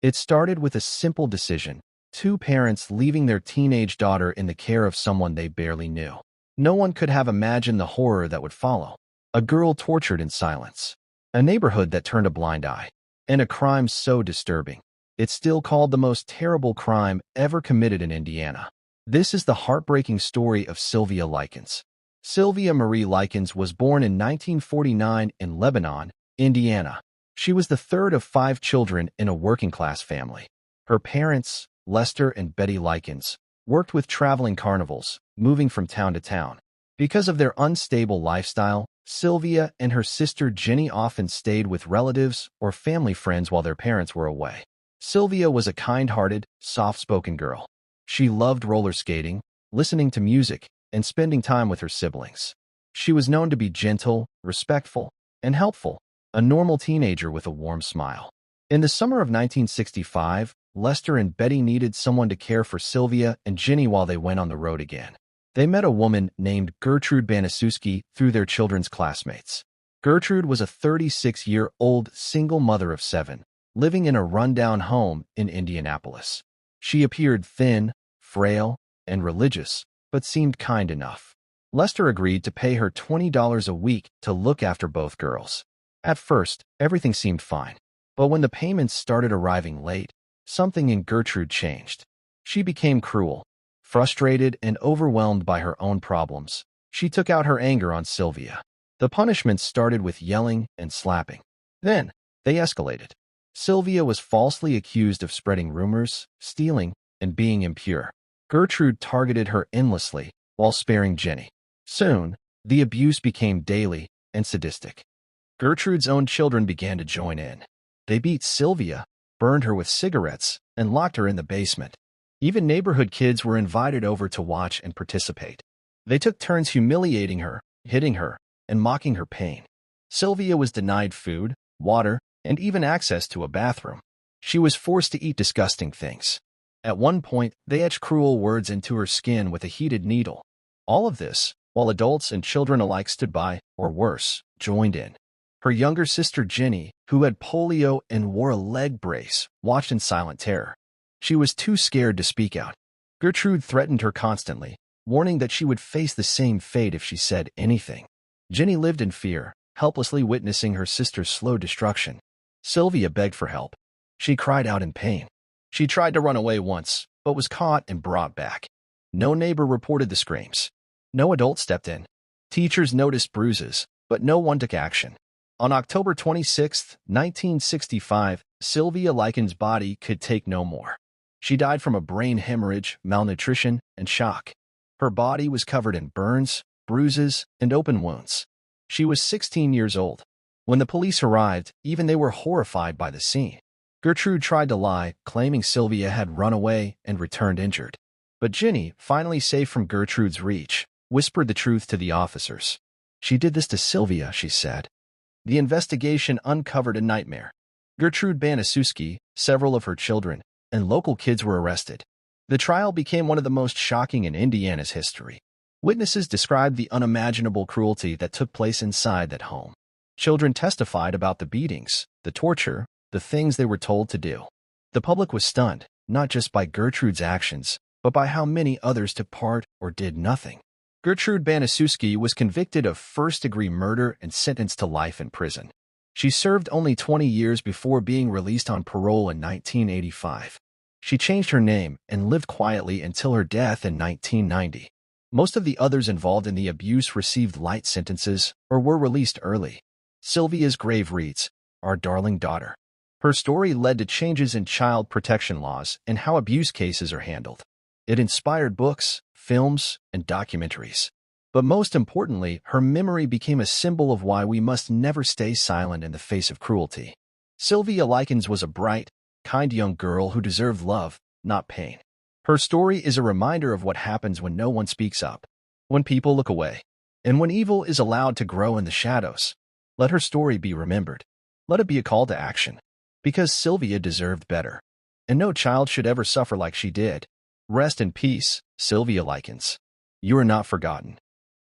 It started with a simple decision: two parents leaving their teenage daughter in the care of someone they barely knew. No one could have imagined the horror that would follow. A girl tortured in silence, a neighborhood that turned a blind eye, and a crime so disturbing it's still called the most terrible crime ever committed in Indiana. This is the heartbreaking story of Sylvia Likens. Sylvia Marie Likens was born in 1949 in Lebanon, Indiana. She was the third of 5 children in a working-class family. Her parents, Lester and Betty Likens, worked with traveling carnivals, moving from town to town. Because of their unstable lifestyle, Sylvia and her sister Jenny often stayed with relatives or family friends while their parents were away. Sylvia was a kind-hearted, soft-spoken girl. She loved roller skating, listening to music, and spending time with her siblings. She was known to be gentle, respectful, and helpful, a normal teenager with a warm smile. In the summer of 1965, Lester and Betty needed someone to care for Sylvia and Jenny while they went on the road again. They met a woman named Gertrude Baniszewski through their children's classmates. Gertrude was a 36-year-old single mother of 7, living in a rundown home in Indianapolis. She appeared thin, frail, and religious, but seemed kind enough. Lester agreed to pay her $20 a week to look after both girls. At first, everything seemed fine, but when the payments started arriving late, something in Gertrude changed. She became cruel. Frustrated and overwhelmed by her own problems, she took out her anger on Sylvia. The punishments started with yelling and slapping. Then, they escalated. Sylvia was falsely accused of spreading rumors, stealing, and being impure. Gertrude targeted her endlessly, while sparing Jenny. Soon, the abuse became daily and sadistic. Gertrude's own children began to join in. They beat Sylvia, burned her with cigarettes, and locked her in the basement. Even neighborhood kids were invited over to watch and participate. They took turns humiliating her, hitting her, and mocking her pain. Sylvia was denied food, water, and even access to a bathroom. She was forced to eat disgusting things. At one point, they etched cruel words into her skin with a heated needle. All of this, while adults and children alike stood by, or worse, joined in. Her younger sister Jenny, who had polio and wore a leg brace, watched in silent terror. She was too scared to speak out. Gertrude threatened her constantly, warning that she would face the same fate if she said anything. Jenny lived in fear, helplessly witnessing her sister's slow destruction. Sylvia begged for help. She cried out in pain. She tried to run away once, but was caught and brought back. No neighbor reported the screams. No adult stepped in. Teachers noticed bruises, but no one took action. On October 26, 1965, Sylvia Likens' body could take no more. She died from a brain hemorrhage, malnutrition, and shock. Her body was covered in burns, bruises, and open wounds. She was 16 years old. When the police arrived, even they were horrified by the scene. Gertrude tried to lie, claiming Sylvia had run away and returned injured. But Jenny, finally safe from Gertrude's reach, whispered the truth to the officers. "She did this to Sylvia," she said. The investigation uncovered a nightmare. Gertrude Baniszewski, several of her children, and local kids were arrested. The trial became one of the most shocking in Indiana's history. Witnesses described the unimaginable cruelty that took place inside that home. Children testified about the beatings, the torture, the things they were told to do. The public was stunned, not just by Gertrude's actions, but by how many others took part or did nothing. Gertrude Baniszewski was convicted of first-degree murder and sentenced to life in prison. She served only 20 years before being released on parole in 1985. She changed her name and lived quietly until her death in 1990. Most of the others involved in the abuse received light sentences or were released early. Sylvia's grave reads, "Our darling daughter." Her story led to changes in child protection laws and how abuse cases are handled. It inspired books, films, and documentaries. But most importantly, her memory became a symbol of why we must never stay silent in the face of cruelty. Sylvia Likens was a bright, kind young girl who deserved love, not pain. Her story is a reminder of what happens when no one speaks up, when people look away, and when evil is allowed to grow in the shadows. Let her story be remembered. Let it be a call to action. Because Sylvia deserved better. And no child should ever suffer like she did. Rest in peace, Sylvia Likens. You are not forgotten.